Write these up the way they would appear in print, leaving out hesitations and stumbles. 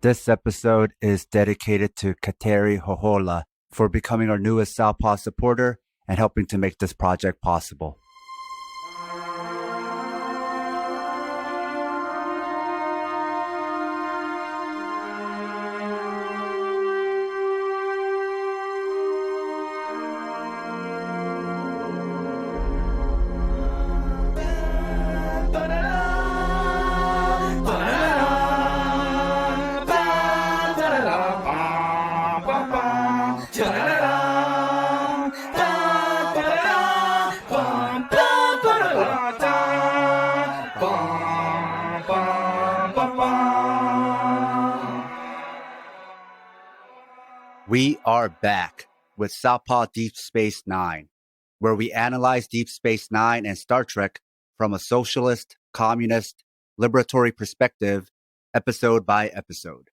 This episode is dedicated to Kateri Hohola for becoming our newest Southpaw supporter and helping to make this project possible. We are back with Southpaw Deep Space Nine, where we analyze Deep Space Nine and Star Trek from a socialist, communist, liberatory perspective, episode by episode.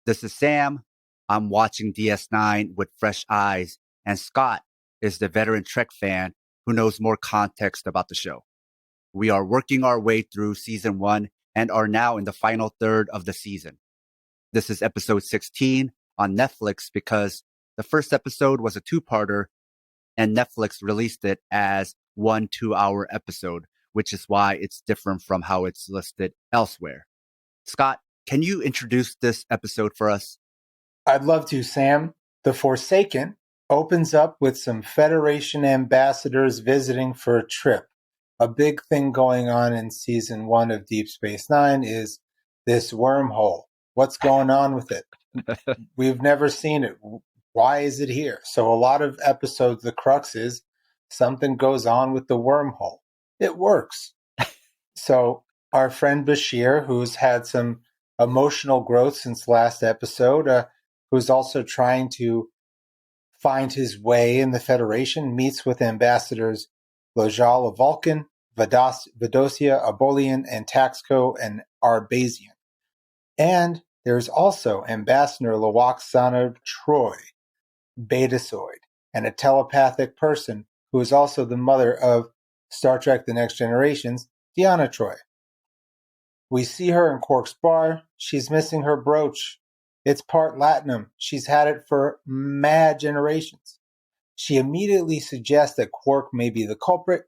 This is Sam. I'm watching DS9 with fresh eyes, and Scott is the veteran Trek fan who knows more context about the show. We are working our way through season 1 and are now in the final third of the season. This is episode 16 on Netflix because the first episode was a two-parter and Netflix released it as 1 2-hour episode, which is why it's different from how it's listed elsewhere. Scott, can you introduce this episode for us? I'd love to, Sam. The Forsaken opens up with some Federation ambassadors visiting for a trip. A big thing going on in season 1 of Deep Space Nine is this wormhole. What's going on with it? We've never seen it. Why is it here? So a lot of episodes, the crux is something goes on with the wormhole. It works. So our friend Bashir, who's had some emotional growth since last episode, who's also trying to find his way in the Federation, meets with ambassadors Lojal of Vulcan, Vadosia Abolian, and Taxco and Arbazian. And there's also Ambassador Lawaksana Troy, Betasoid, and a telepathic person who is also the mother of Star Trek The Next Generation's Deanna Troy. We see her in Quark's bar. She's missing her brooch. It's part Latinum. She's had it for mad generations. She immediately suggests that Quark may be the culprit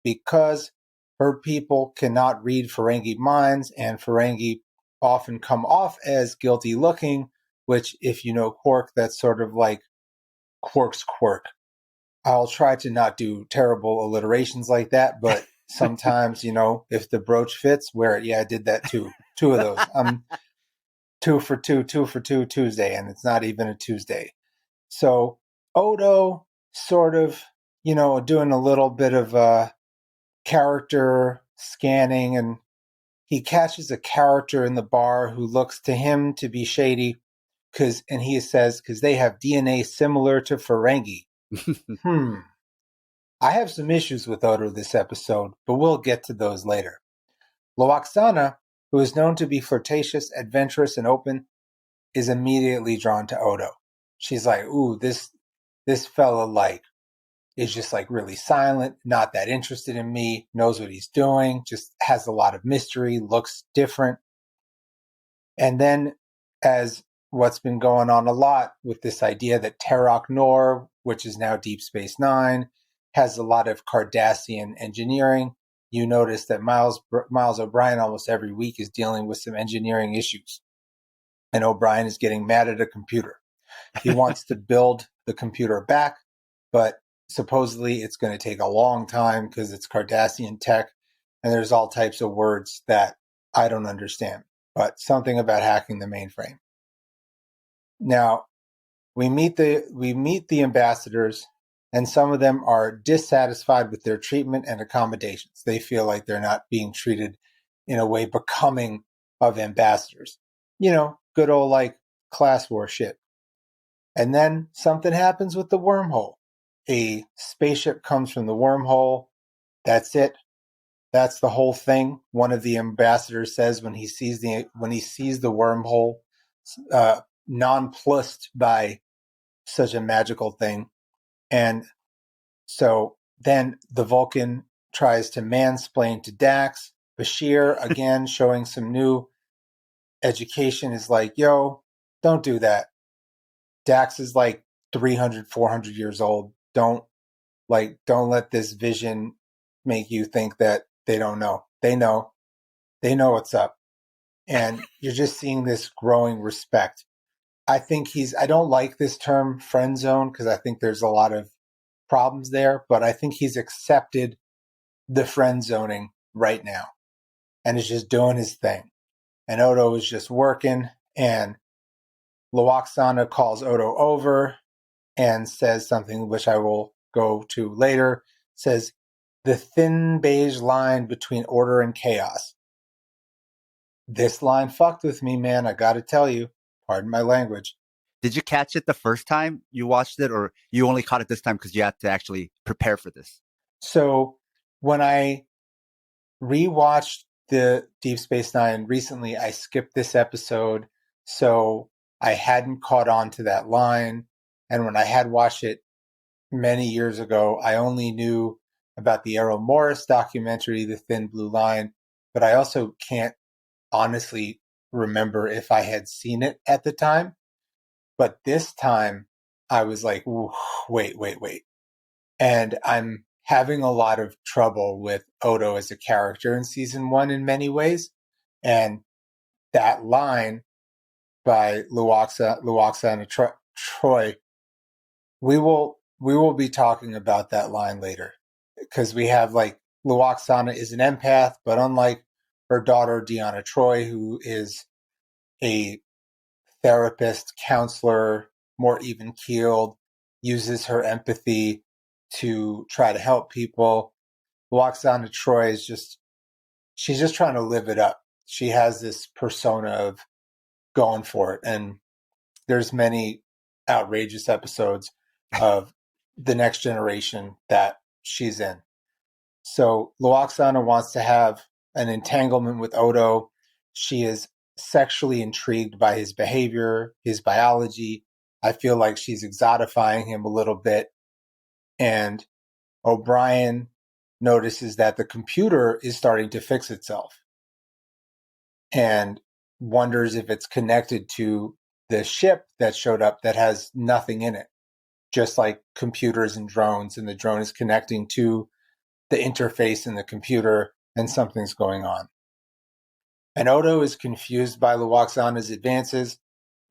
because her people cannot read Ferengi minds, and Ferengi often come off as guilty looking, which, if you know Quark, that's sort of like Quark's quirk. I'll try to not do terrible alliterations like that, but sometimes, if the brooch fits, wear it. Yeah, I did that too. 2 of those. I'm 2 for 2 Tuesday, and it's not even a Tuesday. So Odo sort of, doing a little bit of character scanning, and he catches a character in the bar who looks to him to be shady and he says, because they have DNA similar to Ferengi. I have some issues with Odo this episode, but we'll get to those later. Loaxana, who is known to be flirtatious, adventurous, and open, is immediately drawn to Odo. She's like, ooh, this fella, is just really silent, not that interested in me, knows what he's doing, just has a lot of mystery, looks different. And then, as what's been going on a lot with this idea that Terok Nor, which is now Deep Space Nine, has a lot of Cardassian engineering, you notice that Miles O'Brien almost every week is dealing with some engineering issues. And O'Brien is getting mad at a computer. He wants to build the computer back, but supposedly it's going to take a long time because it's Cardassian tech, and there's all types of words that I don't understand, but something about hacking the mainframe. Now, we meet the ambassadors, and some of them are dissatisfied with their treatment and accommodations. They feel like they're not being treated in a way becoming of ambassadors. Good old class war shit. And then something happens with the wormhole. A spaceship comes from the wormhole. That's it. That's the whole thing. One of the ambassadors says when he sees the wormhole, nonplussed by such a magical thing. And so then the Vulcan tries to mansplain to Dax. Bashir, again, showing some new education is like, yo, don't do that. Dax is like 300, 400 years old. Don't let this vision make you think that they don't know. They know what's up. And you're just seeing this growing respect. I don't like this term friend zone because I think there's a lot of problems there, but I think he's accepted the friend zoning right now and is just doing his thing. And Odo is just working, and Luoxana calls Odo over and says something which I will go to later, says the thin beige line between order and chaos. This line fucked with me, man. I got to tell you, pardon my language. Did you catch it the first time you watched it, or you only caught it this time because you had to actually prepare for this? So when I rewatched the Deep Space Nine recently, I skipped this episode, so I hadn't caught on to that line. And when I had watched it many years ago, I only knew about the Errol Morris documentary, The Thin Blue Line, but I also can't honestly remember if I had seen it at the time. But this time I was like, wait. And I'm having a lot of trouble with Odo as a character in season one in many ways. And that line by Luoxa and Troy, we will be talking about that line later because we have like Luoxana is an empath, but unlike her daughter Deanna Troy, who is a therapist, counselor, more even keeled, uses her empathy to try to help people. Luoxana Troy is she's just trying to live it up. She has this persona of going for it. And there's many outrageous episodes of the next generation that she's in. So Luoxana wants to have an entanglement with Odo. She is sexually intrigued by his behavior, his biology. I feel like she's exotifying him a little bit. And O'Brien notices that the computer is starting to fix itself and wonders if it's connected to the ship that showed up that has nothing in it, just like computers and drones, and the drone is connecting to the interface in the computer and something's going on. And Odo is confused by Luoxana's advances,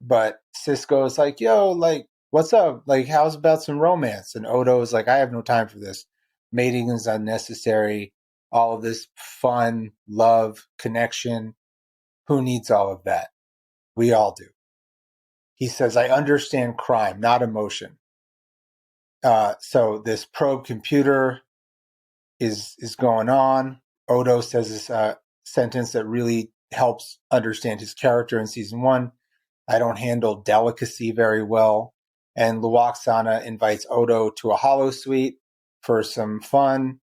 but Cisco is like, yo, like, what's up? Like, how's about some romance? And Odo is like, I have no time for this. Mating is unnecessary. All of this fun, love, connection. Who needs all of that? We all do. He says, I understand crime, not emotion. So this probe computer is going on. Odo says this sentence that really helps understand his character in season one. I don't handle delicacy very well. And Luoxana invites Odo to a holosuite for some fun.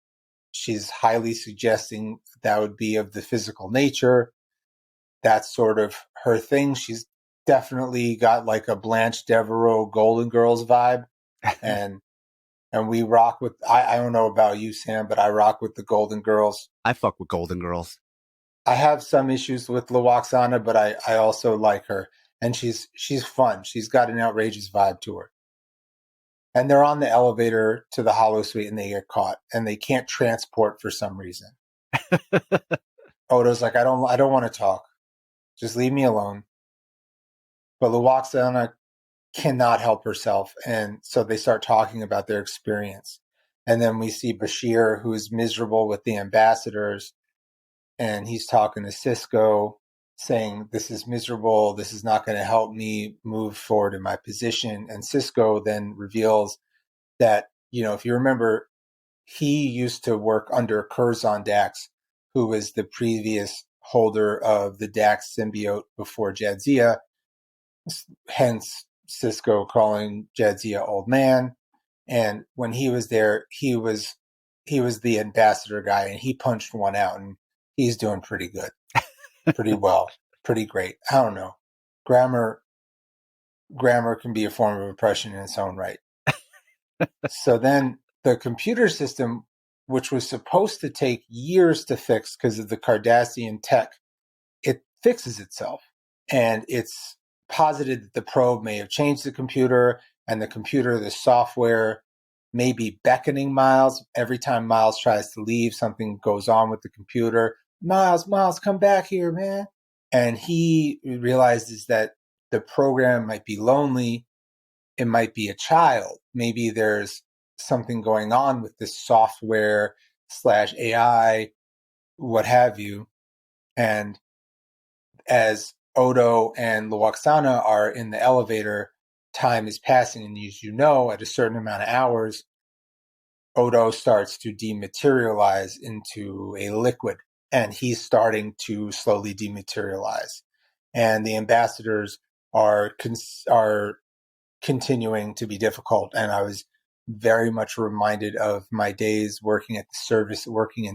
She's highly suggesting that would be of the physical nature. That's sort of her thing. She's definitely got like a Blanche Devereaux Golden Girls vibe. And we rock with, I don't know about you, Sam, but I rock with the Golden Girls. I fuck with Golden Girls. I have some issues with Luoxana, but I also like her. And she's fun. She's got an outrageous vibe to her. And they're on the elevator to the holosuite and they get caught and they can't transport for some reason. Odo's like, I don't want to talk. Just leave me alone. But Luoxana cannot help herself. And so they start talking about their experience. And then we see Bashir, who's miserable with the ambassadors. And he's talking to Cisco, saying, this is miserable. This is not going to help me move forward in my position. And Cisco then reveals that, you know, if you remember, he used to work under Curzon Dax, who was the previous holder of the Dax symbiote before Jadzia, hence Cisco calling Jadzia old man. And when he was there, he was the ambassador guy, and he punched one out, and he's doing pretty good, pretty well, pretty great. I don't know. Grammar can be a form of oppression in its own right. So then the computer system, which was supposed to take years to fix because of the Cardassian tech, it fixes itself. And it's posited that the probe may have changed the computer, and the computer, the software, may be beckoning Miles. Every time Miles tries to leave, something goes on with the computer. Miles, come back here, man. And he realizes that the program might be lonely. It might be a child. Maybe there's something going on with this software slash AI, what have you. And as Odo and Luoxana are in the elevator, time is passing. And as you know, at a certain amount of hours, Odo starts to dematerialize into a liquid, and he's starting to slowly dematerialize. And the ambassadors are continuing to be difficult. And I was very much reminded of my days working in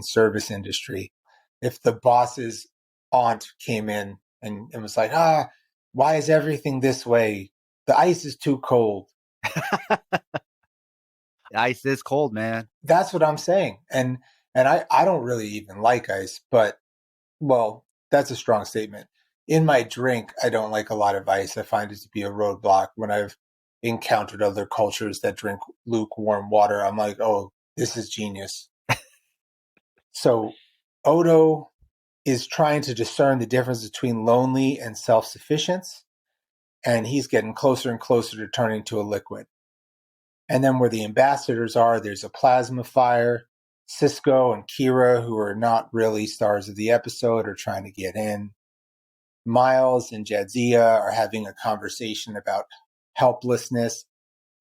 service industry. If the boss's aunt came in and was like, why is everything this way? The ice is too cold. Ice is cold, man. That's what I'm saying. And I don't really even like ice, but well, that's a strong statement. In my drink, I don't like a lot of ice. I find it to be a roadblock. When I've encountered other cultures that drink lukewarm water, I'm like, oh, this is genius. So Odo is trying to discern the difference between lonely and self-sufficiency, and he's getting closer and closer to turning to a liquid. And then where the ambassadors are, there's a plasma fire. Cisco and Kira, who are not really stars of the episode, are trying to get in. Miles and Jadzia are having a conversation about helplessness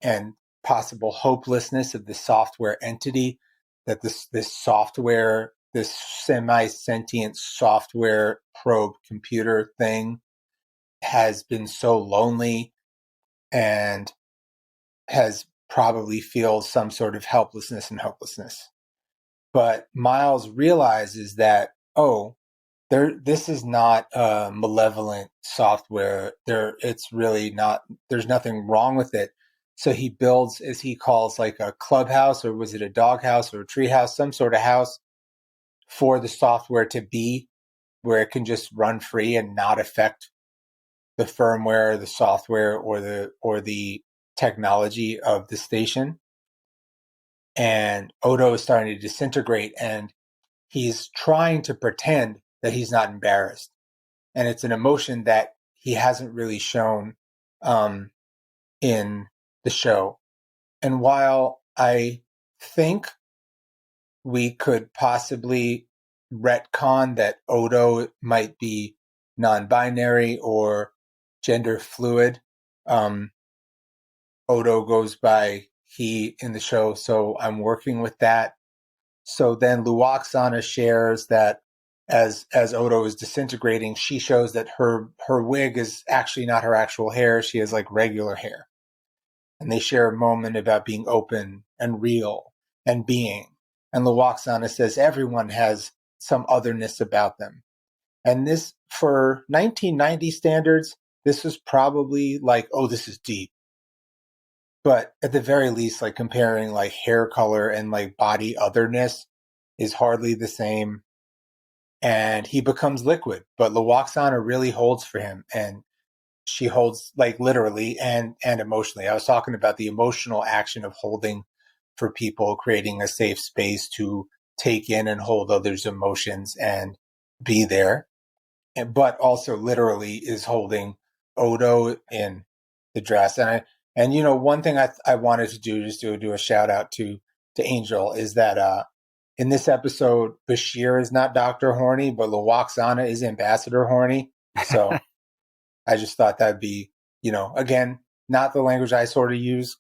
and possible hopelessness of the software entity, that this software, this semi-sentient software probe computer thing has been so lonely and has probably feels some sort of helplessness and hopelessness. But Miles realizes that, this is not malevolent software. It's really not. There's nothing wrong with it. So he builds, as he calls, like a clubhouse, or was it a doghouse or a treehouse, some sort of house for the software to be, where it can just run free and not affect the firmware, the software, or the technology of the station. And Odo is starting to disintegrate, and he's trying to pretend that he's not embarrassed. And it's an emotion that he hasn't really shown in the show. And while I think we could possibly retcon that Odo might be non-binary or gender fluid, Odo goes by he in the show, so I'm working with that. So then Luoxana shares that as Odo is disintegrating, she shows that her wig is actually not her actual hair. She has like regular hair. And they share a moment about being open and real and being. And Luoxana says everyone has some otherness about them. And this, for 1990 standards, this was probably like, oh, this is deep. But at the very least, like comparing like hair color and like body otherness is hardly the same. And he becomes liquid, but Luoxana really holds for him, and she holds like literally and emotionally. I was talking about the emotional action of holding for people, creating a safe space to take in and hold others' emotions and be there. But also literally is holding Odo in the dress. And one thing I wanted to do, just to do a shout out to Angel, is that in this episode, Bashir is not Dr. Horny, but Luoxana is Ambassador Horny. So I just thought that'd be, again, not the language I sort of use.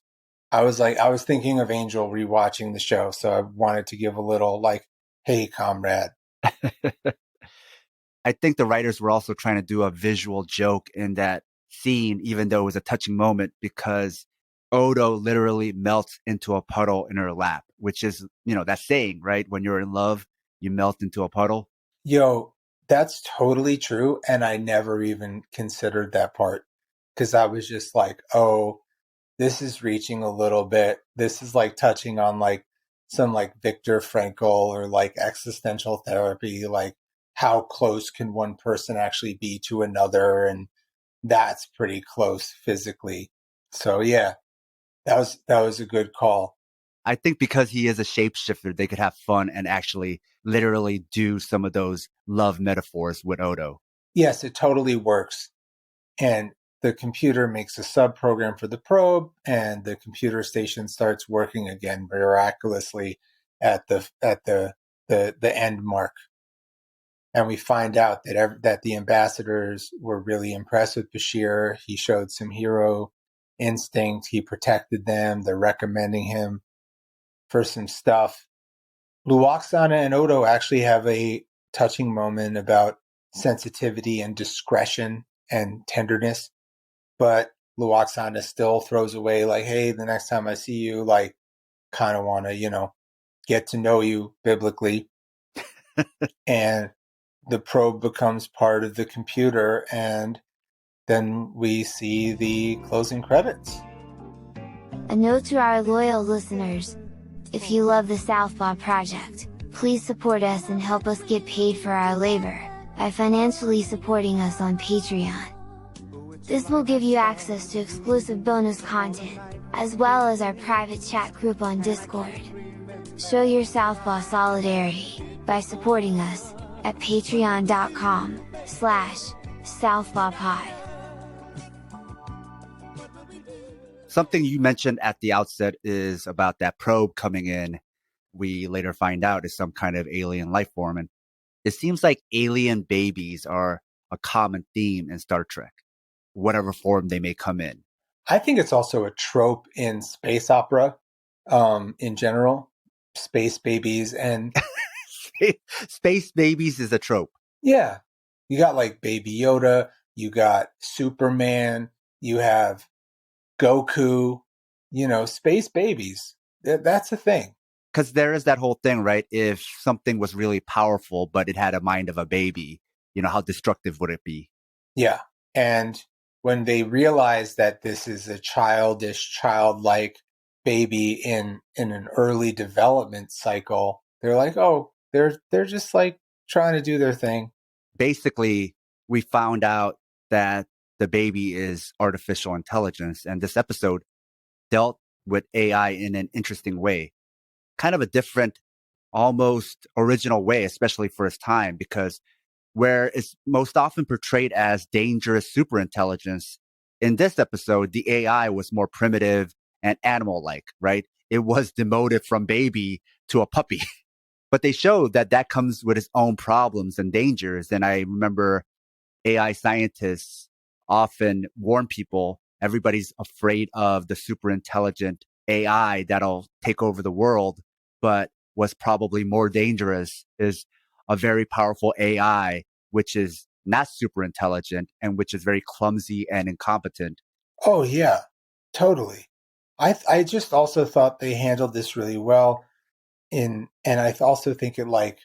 I was thinking of Angel rewatching the show. So I wanted to give a little like, hey, comrade. I think the writers were also trying to do a visual joke in that scene, even though it was a touching moment, because Odo literally melts into a puddle in her lap, which is, that saying, right? When you're in love, you melt into a puddle. Yo, that's totally true. And I never even considered that part, because I was just like, oh, this is reaching a little bit. This is like touching on like some like Viktor Frankl or like existential therapy, like how close can one person actually be to another, and that's pretty close physically. So yeah, that was a good call. I think because he is a shapeshifter, they could have fun and actually literally do some of those love metaphors with Odo. Yes, it totally works. And the computer makes a sub program for the probe, and the computer station starts working again miraculously at the end mark. And we find out that the ambassadors were really impressed with Bashir. He showed some hero instinct. He protected them. They're recommending him for some stuff. Luoxana and Odo actually have a touching moment about sensitivity and discretion and tenderness, but Luoxana still throws away like, hey, the next time I see you, like, kind of want to, get to know you biblically. And the probe becomes part of the computer, and then we see the closing credits. A note to our loyal listeners: if you love the Southpaw Project, please support us and help us get paid for our labor by financially supporting us on Patreon. This will give you access to exclusive bonus content, as well as our private chat group on Discord. Show your Southpaw solidarity by supporting us at patreon.com/southpawpod. Something you mentioned at the outset is about that probe coming in. We later find out is some kind of alien life form. And it seems like alien babies are a common theme in Star Trek, whatever form they may come in. I think it's also a trope in space opera, in general, space babies. And Space babies is a trope. yeah, you got like Baby Yoda, you got Superman, you have Goku, space babies. That's a thing. Because there is that whole thing, right? If something was really powerful, but it had a mind of a baby, how destructive would it be? Yeah. And when they realize that this is a childlike baby in an early development cycle, they're like, oh, they're just like trying to do their thing. Basically, we found out that the baby is artificial intelligence, and this episode dealt with AI in an interesting way, kind of a different, almost original way, especially for its time, because where it's most often portrayed as dangerous superintelligence, in this episode, the AI was more primitive and animal-like, right? It was demoted from baby to a puppy. But they showed that that comes with its own problems and dangers. And I remember AI scientists often warn people, everybody's afraid of the super intelligent AI that'll take over the world. But what's probably more dangerous is a very powerful AI, which is not super intelligent and which is very clumsy and incompetent. Oh yeah, totally. I just also thought they handled this really well and I also think it like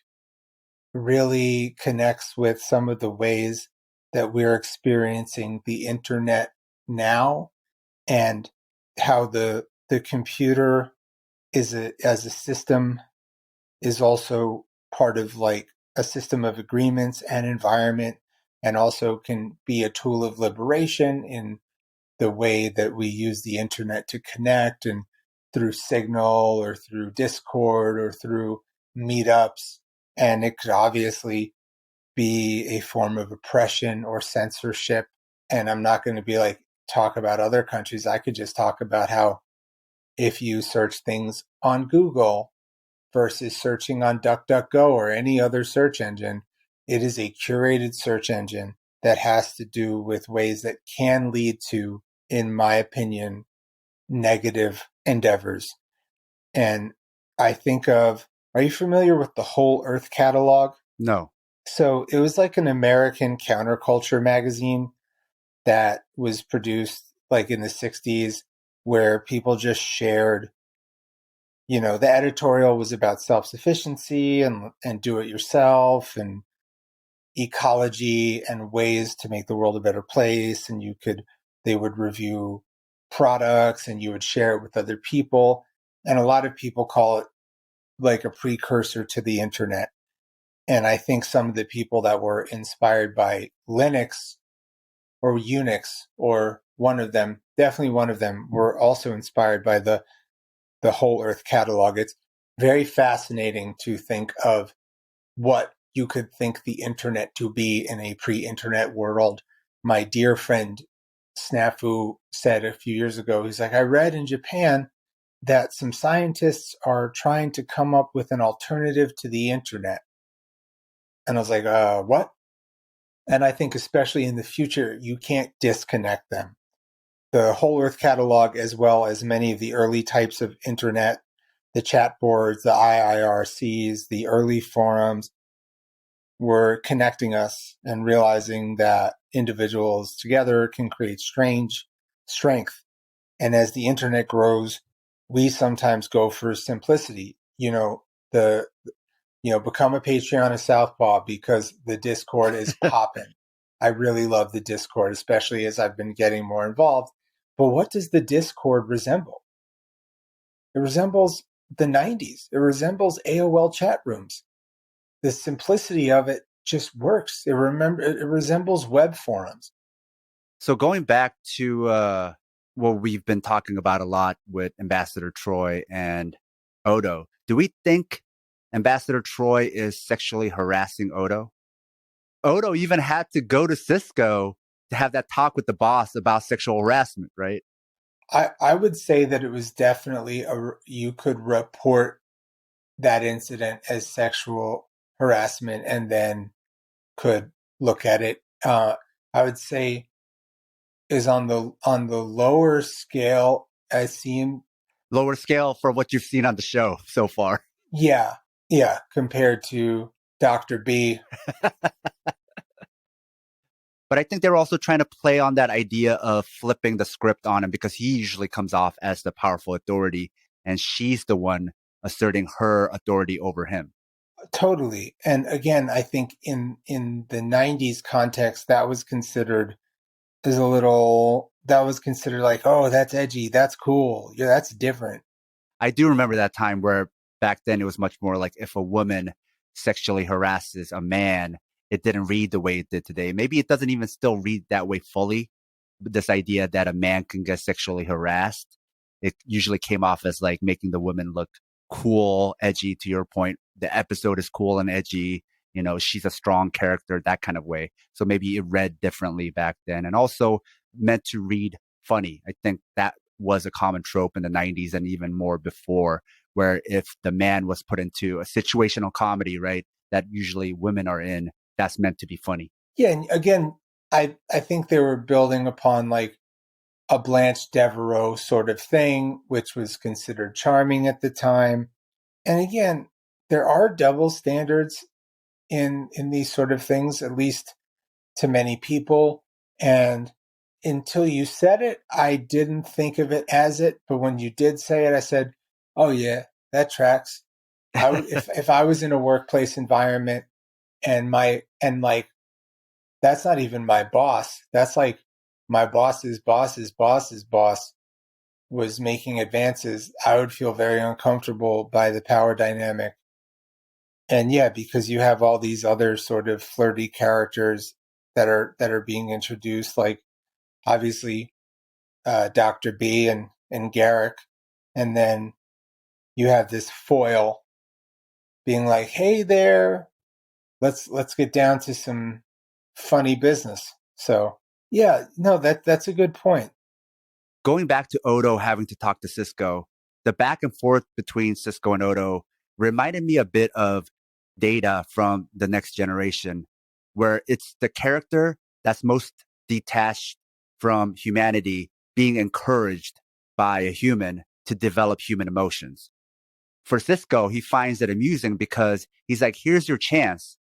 really connects with some of the ways that we're experiencing the internet now, and how the computer as a system is also part of like a system of agreements and environment, and also can be a tool of liberation in the way that we use the internet to connect, and through Signal or through Discord or through meetups. And it could obviously be a form of oppression or censorship. And I'm not going to be like, talk about other countries. I could just talk about how if you search things on Google versus searching on DuckDuckGo or any other search engine, it is a curated search engine that has to do with ways that can lead to, in my opinion, negative endeavors. And I think of, are you familiar with the Whole Earth catalog? No. So it was like an American counterculture magazine that was produced like in the 60s, where people just shared, the editorial was about self-sufficiency and do it yourself and ecology and ways to make the world a better place. And they would review products and you would share it with other people. And a lot of people call it like a precursor to the internet. And I think some of the people that were inspired by Linux or Unix, or one of them, definitely one of them, were also inspired by the Whole Earth catalog. It's very fascinating to think of what you could think the internet to be in a pre-internet world. My dear friend Snafu said a few years ago, he's like, I read in Japan that some scientists are trying to come up with an alternative to the internet. And I was like, what? And I think especially in the future, you can't disconnect them. The Whole Earth catalog, as well as many of the early types of internet, the chat boards, the IIRCs, the early forums, were connecting us and realizing that individuals together can create strange strength. And as the internet grows, we sometimes go for simplicity. Become a Patreon of Southpaw because the Discord is popping. I really love the Discord, especially as I've been getting more involved. But what does the Discord resemble? It resembles the 90s. It resembles AOL chat rooms. The simplicity of it just works. It resembles web forums. So going back to what we've been talking about a lot with Ambassador Troy and Odo, do we think Ambassador Troy is sexually harassing Odo? Odo even had to go to Cisco to have that talk with the boss about sexual harassment, right? I would say that it was definitely you could report that incident as sexual harassment and then could look at it. I would say is on the lower scale. I see lower scale for what you've seen on the show so far. Yeah, compared to Dr. B. But I think they were also trying to play on that idea of flipping the script on him because he usually comes off as the powerful authority and she's the one asserting her authority over him. Totally. And again, I think in the 90s context, that was considered like, oh, that's edgy. That's cool. Yeah, that's different. I do remember that time where back then it was much more like if a woman sexually harasses a man, it didn't read the way it did today. Maybe it doesn't even still read that way fully. But this idea that a man can get sexually harassed, it usually came off as like making the woman look cool, edgy. To your point, the episode is cool and edgy. She's a strong character, that kind of way. So maybe it read differently back then and also meant to read funny. I think that was a common trope in the 90s and even more before, where if the man was put into a situational comedy, right, that usually women are in, that's meant to be funny. Yeah, and again, I think they were building upon like a Blanche Devereaux sort of thing, which was considered charming at the time. And again, there are double standards in these sort of things, at least to many people. And until you said it, I didn't think of it as it. But when you did say it, I said, oh yeah, that tracks. If I was in a workplace environment and that's not even my boss. That's like my boss's boss's boss's boss was making advances. I would feel very uncomfortable by the power dynamic. And yeah, because you have all these other sort of flirty characters that are being introduced, like obviously Dr. B and Garrick, and then you have this foil being like, "Hey there, let's get down to some funny business." So yeah, no, that's a good point. Going back to Odo having to talk to Cisco, the back and forth between Cisco and Odo reminded me a bit of Data from The Next Generation, where it's the character that's most detached from humanity being encouraged by a human to develop human emotions. For Cisco, he finds it amusing because he's like, here's your chance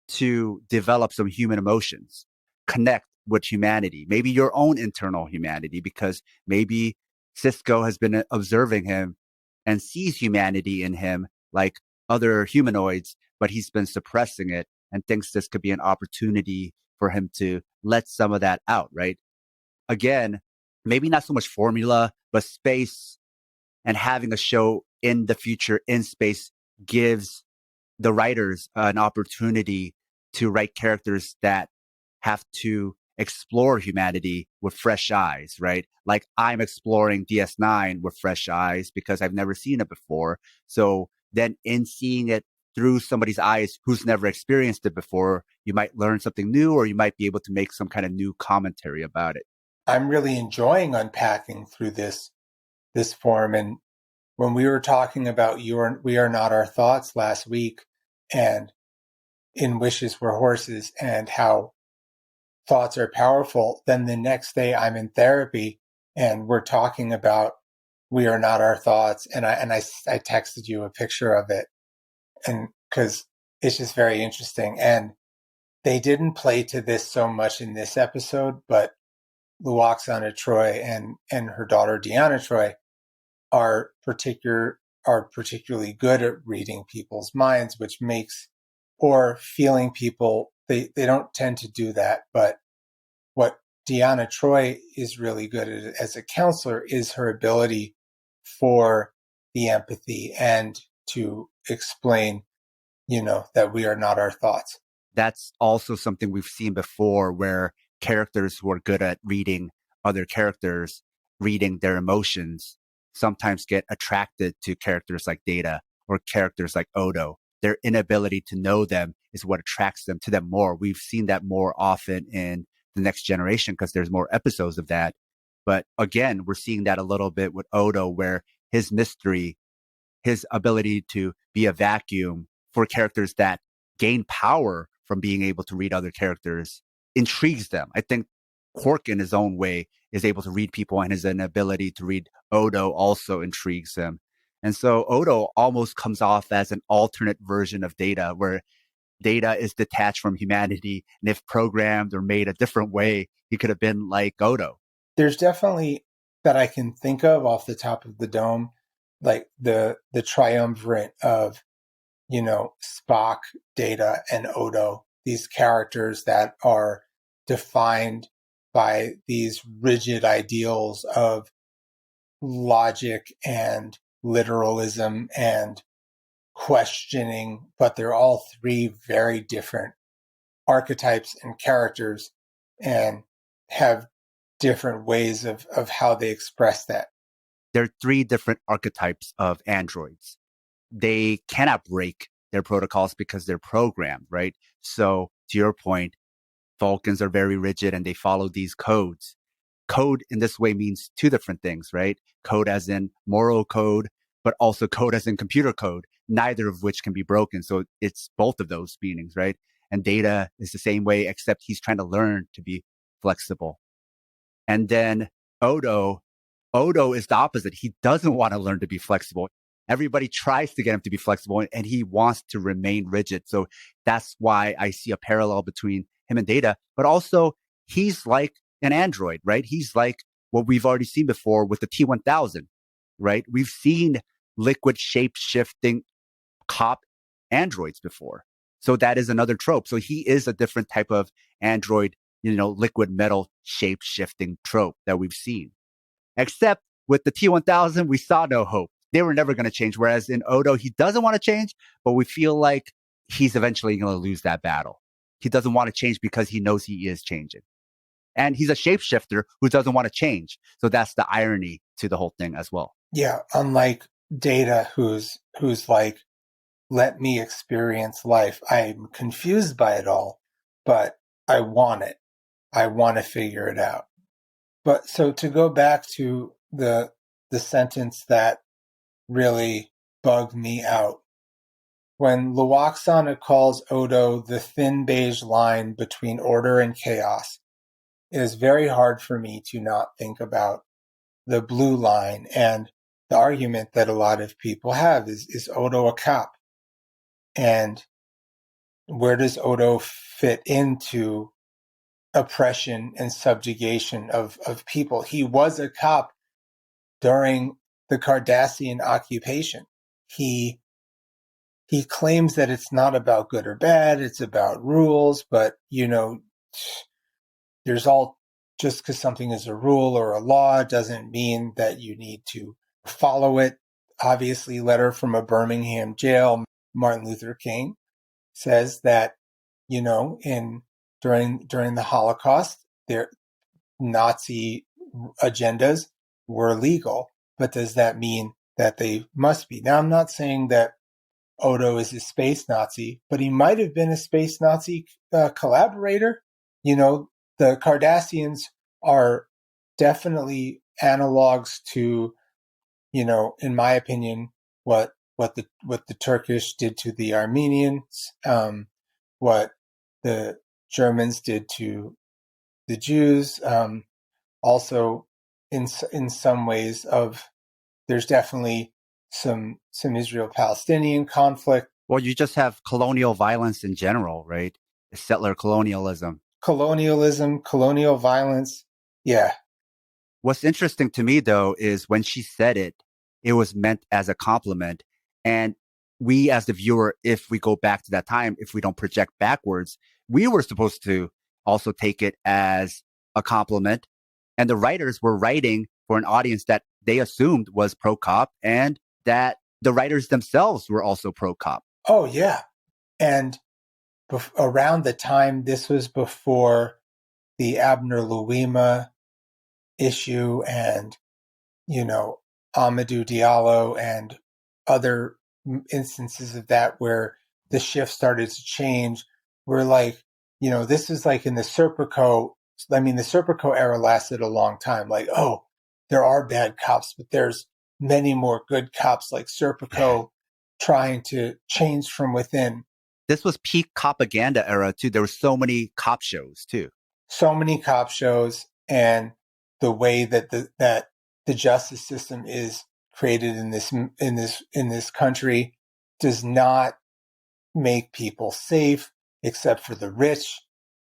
to develop some human emotions, connect with humanity, maybe your own internal humanity, because maybe Cisco has been observing him and sees humanity in him like other humanoids, but he's been suppressing it and thinks this could be an opportunity for him to let some of that out, right? Again, maybe not so much formula, but space and having a show in the future in space gives the writers an opportunity to write characters that have to explore humanity with fresh eyes, right? Like I'm exploring DS9 with fresh eyes because I've never seen it before. So then in seeing it through somebody's eyes who's never experienced it before, you might learn something new, or you might be able to make some kind of new commentary about it. I'm really enjoying unpacking through this form. And when we were talking about We Are Not Our Thoughts last week, and in Wishes Were Horses, and how thoughts are powerful, then the next day I'm in therapy and we're talking about We Are Not Our Thoughts, and I texted you a picture of it, and because it's just very interesting. And they didn't play to this so much in this episode, but Luoxana Troy and her daughter Deanna Troy are particularly good at reading people's minds, which makes, or feeling people. They don't tend to do that, but what Deanna Troy is really good at as a counselor is her ability for the empathy and to explain, that we are not our thoughts. That's also something we've seen before, where characters who are good at reading other characters, reading their emotions, sometimes get attracted to characters like Data or characters like Odo. Their inability to know them is what attracts them to them more. We've seen that more often in The Next Generation because there's more episodes of that. But again, we're seeing that a little bit with Odo, where his mystery, his ability to be a vacuum for characters that gain power from being able to read other characters, intrigues them. I think Quark, in his own way, is able to read people, and his inability to read Odo also intrigues him. And so Odo almost comes off as an alternate version of Data, where Data is detached from humanity, and if programmed or made a different way, he could have been like Odo. There's definitely, that I can think of off the top of the dome, like the triumvirate of, Spock, Data, and Odo, these characters that are defined by these rigid ideals of logic and literalism and questioning, but they're all three very different archetypes and characters, and have different ways of how they express that. There are three different archetypes of androids. They cannot break their protocols because they're programmed, right? So to your point, Vulcans are very rigid and they follow these codes. Code in this way means two different things, right? Code as in moral code, but also code as in computer code, neither of which can be broken. So it's both of those meanings, right? And Data is the same way, except he's trying to learn to be flexible. And then Odo is the opposite. He doesn't want to learn to be flexible. Everybody tries to get him to be flexible, and he wants to remain rigid. So that's why I see a parallel between him and Data, but also he's like an android, right? He's like what we've already seen before with the T-1000, right? We've seen liquid shape shifting cop androids before. So that is another trope. So he is a different type of android, liquid metal shape shifting trope that we've seen. Except with the T-1000, we saw no hope. They were never going to change. Whereas in Odo, he doesn't want to change, but we feel like he's eventually going to lose that battle. He doesn't want to change because he knows he is changing. And he's a shapeshifter who doesn't want to change. So that's the irony to the whole thing as well. Yeah, unlike Data, who's like, let me experience life. I'm confused by it all, but I want it. I want to figure it out. But so to go back to the sentence that really bugged me out, when Luoxana calls Odo the thin beige line between order and chaos, it is very hard for me to not think about the blue line. And the argument that a lot of people have is Odo a cop? And where does Odo fit into oppression and subjugation of people? He was a cop during the Cardassian occupation. He claims that it's not about good or bad, it's about rules, but there's all, just because something is a rule or a law doesn't mean that you need to follow it. Obviously, letter from a Birmingham jail, Martin Luther King says that, during the Holocaust, their Nazi agendas were legal. But does that mean that they must be? Now, I'm not saying that Odo is a space Nazi, but he might have been a space Nazi collaborator. The Cardassians are definitely analogs to, in my opinion, what the Turkish did to the Armenians, what the Germans did to the Jews. Also, in some ways, there's definitely some Israel-Palestinian conflict. Well, you just have colonial violence in general, right? Settler colonialism. Colonial violence. Yeah. What's interesting to me, though, is when she said it, it was meant as a compliment. And we, as the viewer, if we go back to that time, if we don't project backwards, we were supposed to also take it as a compliment. And the writers were writing for an audience that they assumed was pro-cop, and that the writers themselves were also pro-cop. Oh, yeah. And around the time, this was before the Abner Louima issue and, Amadou Diallo and other instances of that where the shift started to change. We're like, this is like in the Serpico. I mean, the Serpico era lasted a long time. Like, oh, there are bad cops, but there's many more good cops like Serpico trying to change from within. This was peak propaganda era, too. There were so many cop shows, too. So many cop shows, and the way that the justice system is created in this country does not make people safe, except for the rich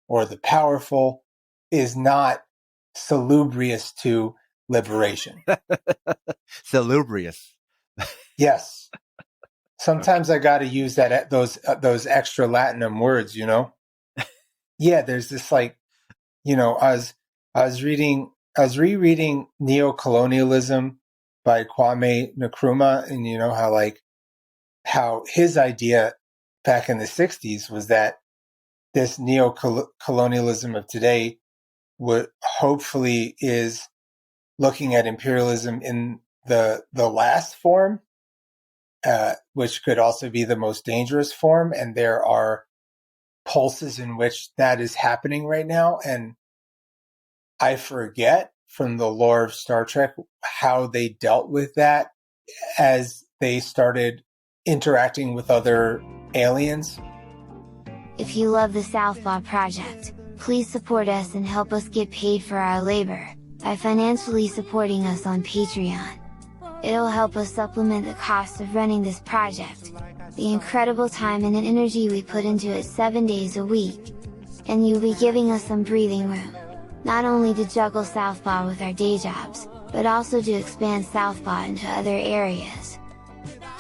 or the powerful, is not salubrious to liberation. Salubrious. Yes. Sometimes I got to use those extra Latinum words, Yeah, there's this I was rereading Neocolonialism by Kwame Nkrumah, and how his idea back in the 60s was that this neocolonialism of today would hopefully is looking at imperialism in the last form, which could also be the most dangerous form. And there are pulses in which that is happening right now. And I forget from the lore of Star Trek how they dealt with that as they started interacting with other aliens. If you love the Southpaw Project, please support us and help us get paid for our labor by financially supporting us on Patreon. It'll help us supplement the cost of running this project, the incredible time and energy we put into it 7 days a week. And you'll be giving us some breathing room, not only to juggle Southpaw with our day jobs, but also to expand Southpaw into other areas.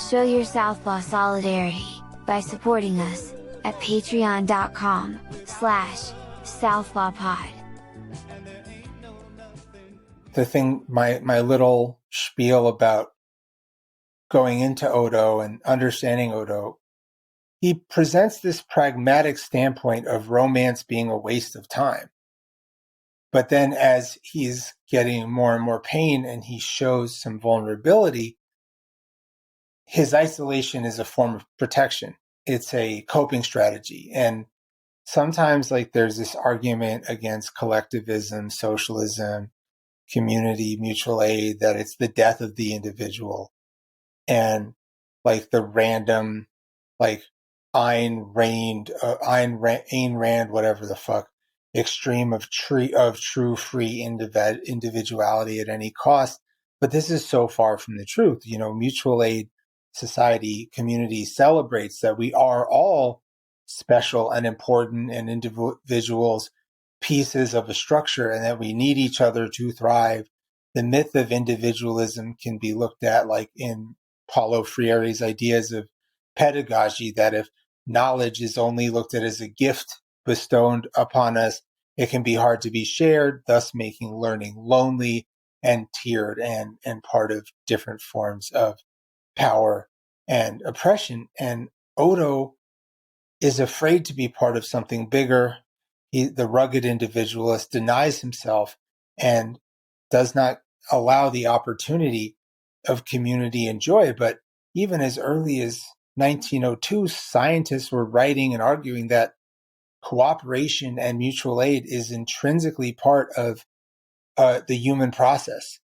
Show your Southpaw solidarity by supporting us at patreon.com/southpawpod. The thing, my little spiel about going into Odo and understanding Odo, he presents this pragmatic standpoint of romance being a waste of time. But then as he's getting more and more pain and he shows some vulnerability, his isolation is a form of protection. It's a coping strategy. And sometimes there's this argument against collectivism, socialism, community, mutual aid, that it's the death of the individual. And the random, Ayn Rand, whatever the fuck, extreme of true free individuality at any cost. But this is so far from the truth. Mutual aid society, community celebrates that we are all special and important and individuals, pieces of a structure, and that we need each other to thrive. The myth of individualism can be looked at in Paulo Freire's ideas of pedagogy, that if knowledge is only looked at as a gift bestowed upon us, it can be hard to be shared, thus making learning lonely and tiered and part of different forms of power and oppression. And Odo is afraid to be part of something bigger, The rugged individualist denies himself and does not allow the opportunity of community and joy. But even as early as 1902, scientists were writing and arguing that cooperation and mutual aid is intrinsically part of the human process.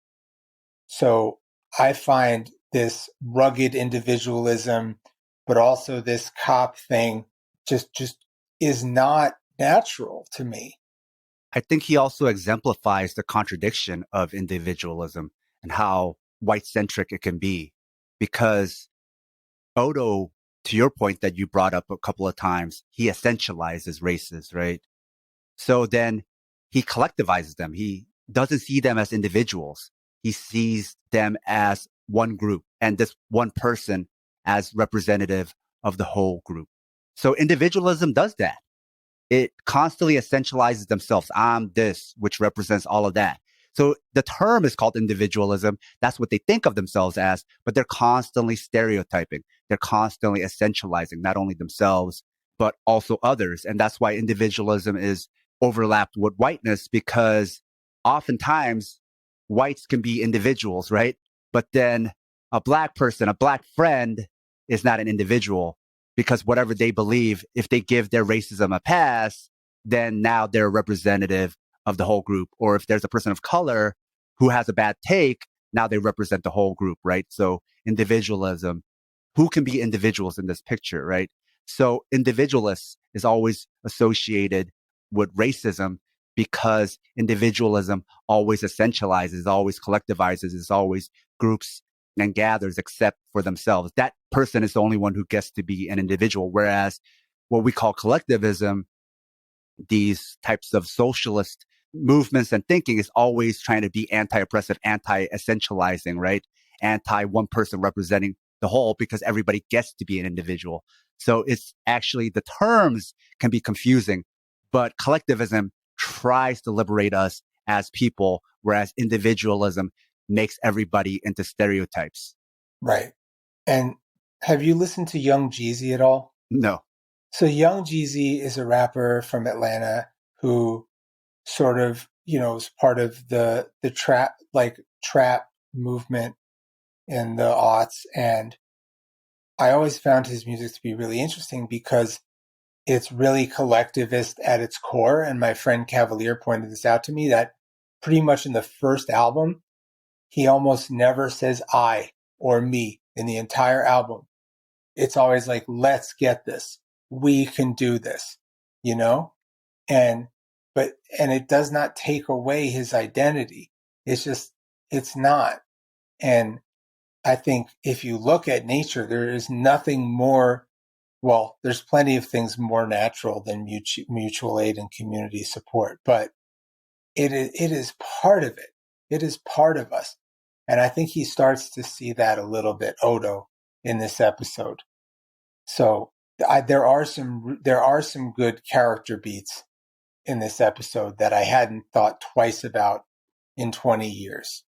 So I find this rugged individualism, but also this cop thing just is not natural to me. I think he also exemplifies the contradiction of individualism and how white-centric it can be. Because Odo, to your point that you brought up a couple of times, he essentializes races, right? So then he collectivizes them. He doesn't see them as individuals. He sees them as one group and this one person as representative of the whole group. So individualism does that. It constantly essentializes themselves. I'm this, which represents all of that. So the term is called individualism. That's what they think of themselves as, but they're constantly stereotyping. They're constantly essentializing not only themselves, but also others. And that's why individualism is overlapped with whiteness, because oftentimes whites can be individuals, right? But then a black person, a black friend is not an individual, because whatever they believe, if they give their racism a pass, then now they're a representative of the whole group. Or if there's a person of color who has a bad take, now they represent the whole group, right? So individualism, who can be individuals in this picture, right? So individualists is always associated with racism, because individualism always essentializes, always collectivizes, is always groups and gathers except for themselves. That person is the only one who gets to be an individual. Whereas what we call collectivism, these types of socialist movements and thinking, is always trying to be anti-oppressive, anti-essentializing, right? Anti one person representing the whole, because everybody gets to be an individual. So it's actually, the terms can be confusing, but collectivism tries to liberate us as people, whereas individualism makes everybody into stereotypes. Right. And have you listened to Young Jeezy at all? No. So Young Jeezy is a rapper from Atlanta who sort of, is part of the trap movement in the aughts. And I always found his music to be really interesting because it's really collectivist at its core. And my friend Cavalier pointed this out to me, that pretty much in the first album, he almost never says I or me in the entire album. It's always like, let's get this. We can do this, And it does not take away his identity. It's not. And I think if you look at nature, there is nothing more, well, there's plenty of things more natural than mutual aid and community support, but it is part of it. It is part of us. And I think he starts to see that a little bit, Odo, in this episode. So there are some good character beats in this episode that I hadn't thought twice about in 20 years.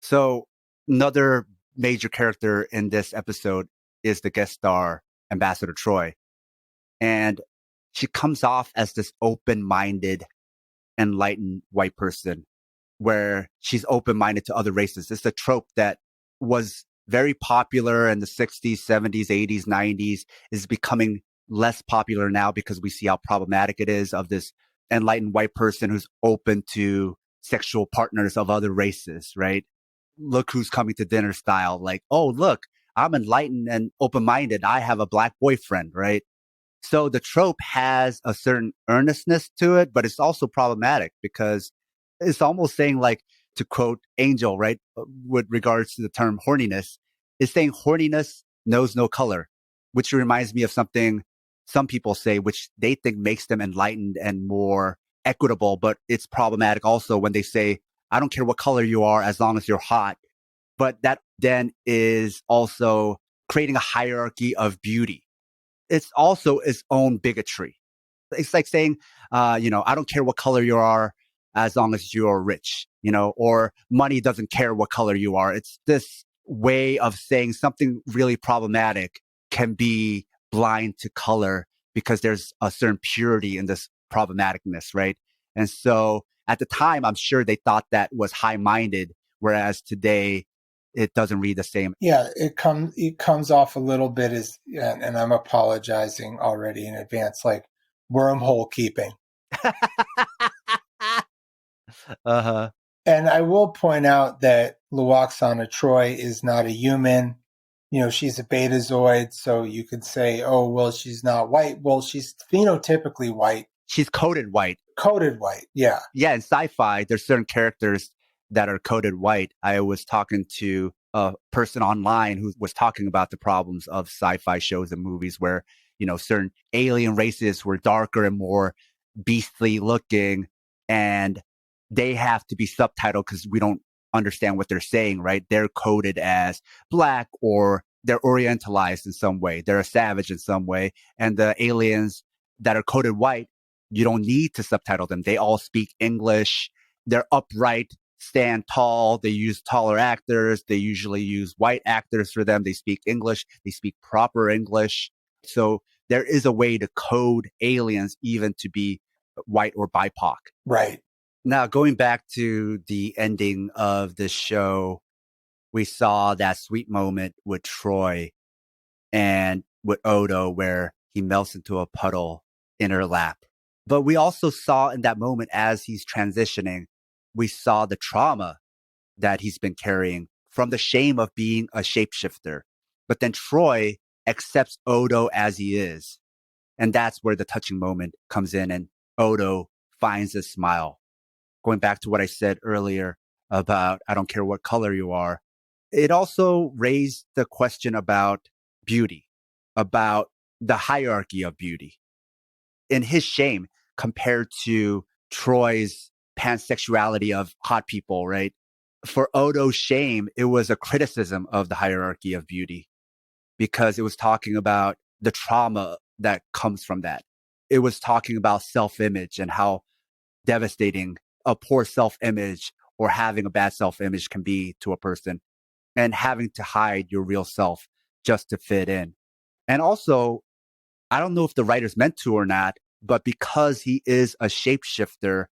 So another major character in this episode is the guest star, Ambassador Troy. And she comes off as this open-minded, enlightened white person, where she's open-minded to other races. It's a trope that was very popular in the 60s, 70s, 80s, 90s, is becoming less popular now because we see how problematic it is, of this enlightened white person who's open to sexual partners of other races, right? Look who's coming to dinner style. Like, oh, look, I'm enlightened and open-minded. I have a black boyfriend, right? So the trope has a certain earnestness to it, but it's also problematic because it's almost saying, like, to quote Angel, right, with regards to the term horniness, is saying horniness knows no color, which reminds me of something some people say, which they think makes them enlightened and more equitable, but it's problematic also when they say, I don't care what color you are as long as you're hot. But that then is also creating a hierarchy of beauty. It's also its own bigotry. It's like saying, I don't care what color you are as long as you're rich, or money doesn't care what color you are. It's this way of saying something really problematic can be blind to color because there's a certain purity in this problematicness, right? And so at the time, I'm sure they thought that was high-minded, whereas today it doesn't read the same. Yeah, it comes off a little bit as, and I'm apologizing already in advance, like wormhole keeping. Uh-huh. And I will point out that Luoxana Troy is not a human. You know, she's a betazoid, so you could say, oh, well, she's not white. Well, she's phenotypically white. She's coded white. Coded white, yeah. Yeah, in sci-fi, there's certain characters that are coded white. I was talking to a person online who was talking about the problems of sci-fi shows and movies where, you know, certain alien races were darker and more beastly looking, and they have to be subtitled because we don't understand what they're saying, right? They're coded as black, or they're orientalized in some way. They're a savage in some way. And the aliens that are coded white, you don't need to subtitle them. They all speak English. They're upright, stand tall. They use taller actors. They usually use white actors for them. They speak English. They speak proper English. So there is a way to code aliens even to be white or BIPOC. Right. Now, going back to the ending of the show, we saw that sweet moment with Troy and with Odo where he melts into a puddle in her lap. But we also saw in that moment, as he's transitioning, we saw the trauma that he's been carrying from the shame of being a shapeshifter. But then Troy accepts Odo as he is. And that's where the touching moment comes in, and Odo finds a smile. Going back to what I said earlier about, I don't care what color you are, it also raised the question about beauty, about the hierarchy of beauty. In his shame, compared to Troy's pansexuality of hot people, right? For Odo's shame, it was a criticism of the hierarchy of beauty because it was talking about the trauma that comes from that. It was talking about self-image and how devastating a poor self-image or having a bad self-image can be to a person, and having to hide your real self just to fit in. And also, I don't know if the writers meant to or not, but because he is a shapeshifter,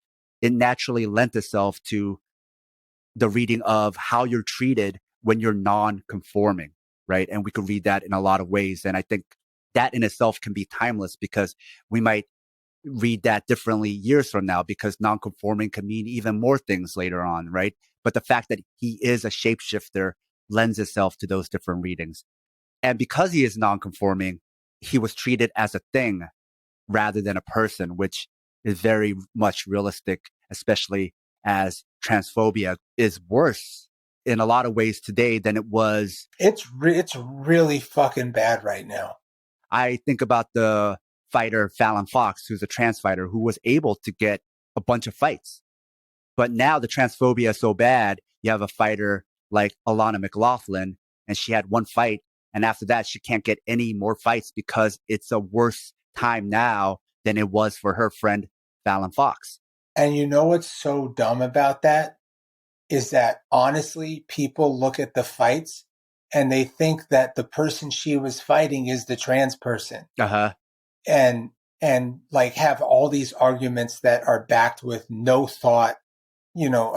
it naturally lent itself to the reading of how you're treated when you're non-conforming, right? And we could read that in a lot of ways. And I think that in itself can be timeless because we might read that differently years from now, because non-conforming can mean even more things later on, right? But the fact that he is a shapeshifter lends itself to those different readings. And because he is non-conforming, he was treated as a thing rather than a person, which is very much realistic, especially as transphobia is worse in a lot of ways today than it was. It's really fucking bad right now. I think about the fighter Fallon Fox, who's a trans fighter who was able to get a bunch of fights. But now the transphobia is so bad, you have a fighter like Alana McLaughlin, and she had one fight, and after that, she can't get any more fights because it's a worse time now than it was for her friend Fallon Fox. And you know what's so dumb about that? Is that honestly, people look at the fights and they think that the person she was fighting is the trans person. Uh-huh. And like have all these arguments that are backed with no thought. You know,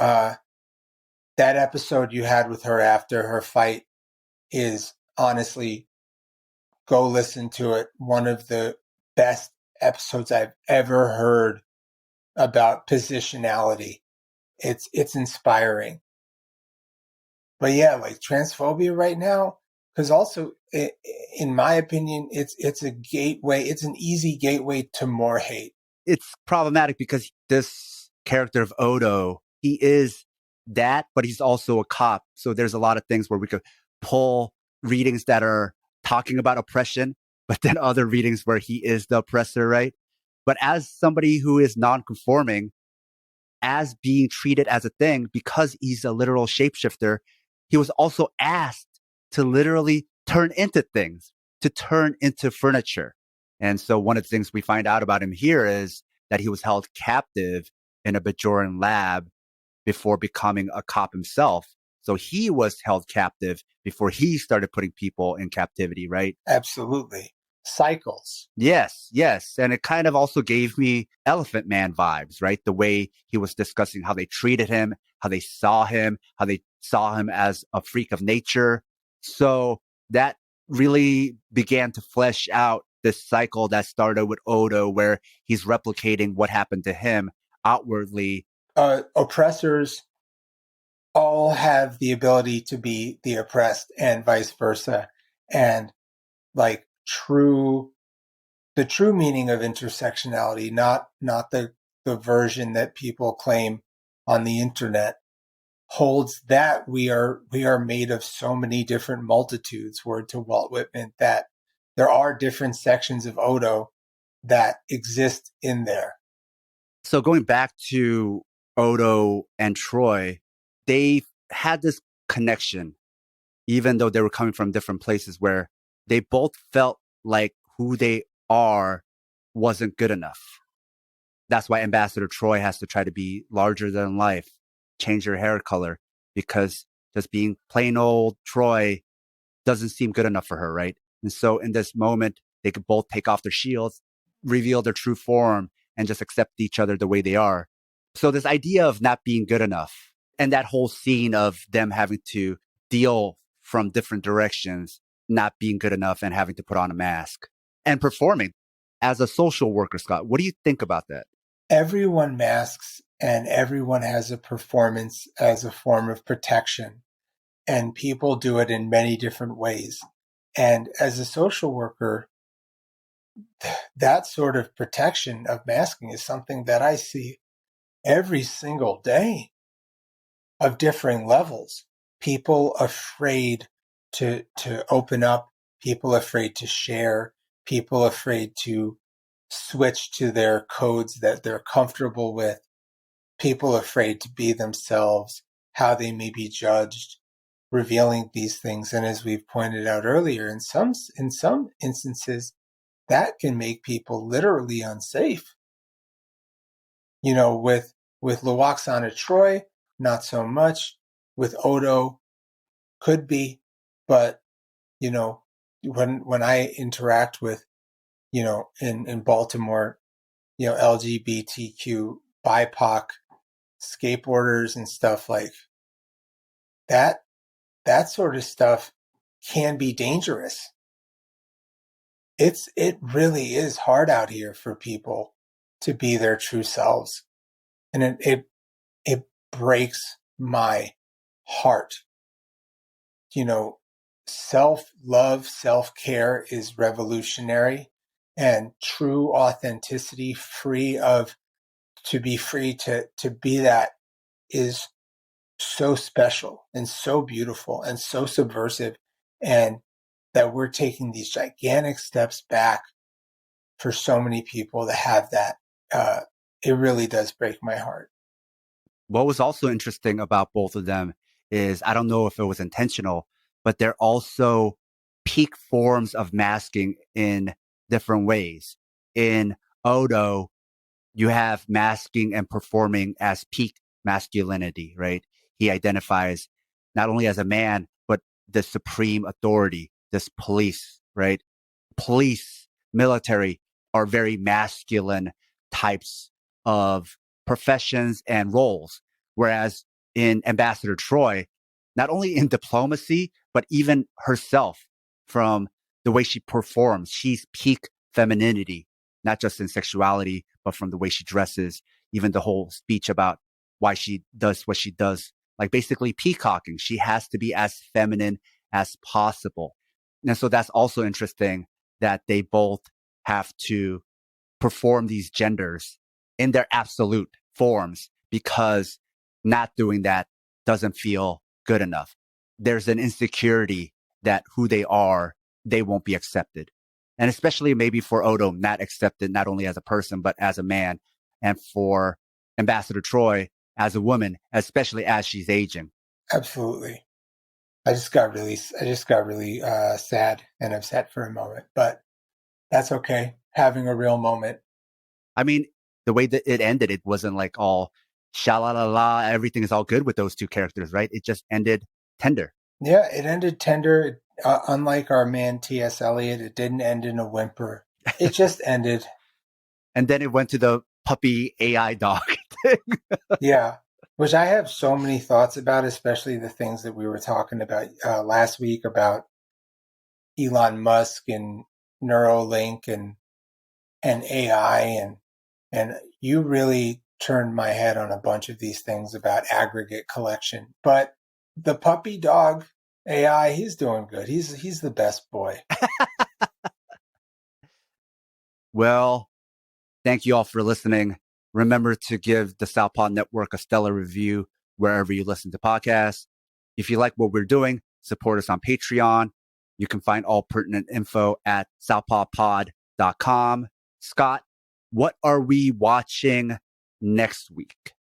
that episode you had with her after her fight is honestly, go listen to it. One of the best episodes I've ever heard about positionality. It's inspiring. But yeah, like transphobia right now, because also, in my opinion, it's a gateway. It's an easy gateway to more hate. It's problematic because this character of Odo, he is that, but he's also a cop. So there's a lot of things where we could pull readings that are talking about oppression, but then other readings where he is the oppressor, right? But as somebody who is non-conforming, as being treated as a thing, because he's a literal shapeshifter, he was also asked to literally turn into things, to turn into furniture. And so one of the things we find out about him here is that he was held captive in a Bajoran lab before becoming a cop himself. So he was held captive before he started putting people in captivity, right? Absolutely. cycles. Yes, yes. And it kind of also gave me Elephant Man vibes, right? The way he was discussing how they treated him, how they saw him, how they saw him as a freak of nature. So that really began to flesh out this cycle that started with Odo, where he's replicating what happened to him outwardly. Oppressors all have the ability to be the oppressed and vice versa. And like the true meaning of intersectionality, not the version that people claim on the internet, holds that we are made of so many different multitudes, word to Walt Whitman, that there are different sections of Odo that exist in there. So going back to Odo and Troy, they had this connection, even though they were coming from different places, where they both felt like who they are wasn't good enough. That's why Ambassador Troy has to try to be larger than life, change her hair color, because just being plain old Troy doesn't seem good enough for her, right? And so in this moment, they could both take off their shields, reveal their true form, and just accept each other the way they are. So this idea of not being good enough, and that whole scene of them having to deal from different directions, not being good enough and having to put on a mask and performing as a social worker, Scott, what do you think about that? Everyone masks and everyone has a performance as a form of protection. And people do it in many different ways. And as a social worker, that sort of protection of masking is something that I see every single day of differing levels. People afraid to open up, people afraid to share, people afraid to switch to their codes that they're comfortable with, people afraid to be themselves, how they may be judged, revealing these things. And as we've pointed out earlier, in some instances, that can make people literally unsafe. You know, with Luoxana Troy, not so much. With Odo, could be. But, you know, when I interact with, you know, in Baltimore, you know, LGBTQ, BIPOC skateboarders and stuff like that, that sort of stuff can be dangerous. It really is hard out here for people to be their true selves. And it breaks my heart. You know, self-love, self-care is revolutionary, and true authenticity, to be free to be that, is so special and so beautiful and so subversive, and that we're taking these gigantic steps back for so many people to have that. It really does break my heart. What was also interesting about both of them is, I don't know if it was intentional, but they're also peak forms of masking in different ways. In Odo, you have masking and performing as peak masculinity, right? He identifies not only as a man, but the supreme authority, this police, right? Police, military are very masculine types of professions and roles. Whereas in Ambassador Troy, not only in diplomacy, but even herself, from the way she performs, she's peak femininity, not just in sexuality, but from the way she dresses, even the whole speech about why she does what she does, like basically peacocking. She has to be as feminine as possible. And so that's also interesting, that they both have to perform these genders in their absolute forms, because not doing that doesn't feel good enough. There's an insecurity that who they are, they won't be accepted. And especially maybe for Odo, not accepted not only as a person, but as a man. And for Ambassador Troy, as a woman, especially as she's aging. Absolutely. I just got really sad and upset for a moment, but that's okay. Having a real moment. I mean, the way that it ended, it wasn't like all sha-la-la-la, everything is all good with those two characters, right? It just ended tender. Yeah, it ended tender. Unlike our man T.S. Eliot, it didn't end in a whimper. It just ended. And then it went to the puppy AI dog thing. Yeah, which I have so many thoughts about, especially the things that we were talking about last week about Elon Musk and Neuralink and AI and you really turned my head on a bunch of these things about aggregate collection. But the puppy dog AI, he's doing good. He's the best boy. Well, thank you all for listening. Remember to give the Southpaw Network a stellar review wherever you listen to podcasts. If you like what we're doing, support us on Patreon. You can find all pertinent info at southpawpod.com. Scott, what are we watching next week?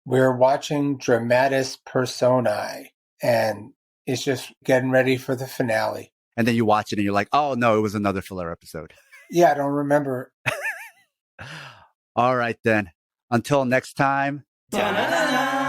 We're watching Dramatis Personae, and it's just getting ready for the finale. And then you watch it and you're like, oh, no, it was another filler episode. Yeah, I don't remember. All right, then. Until next time. Da-na-na-na.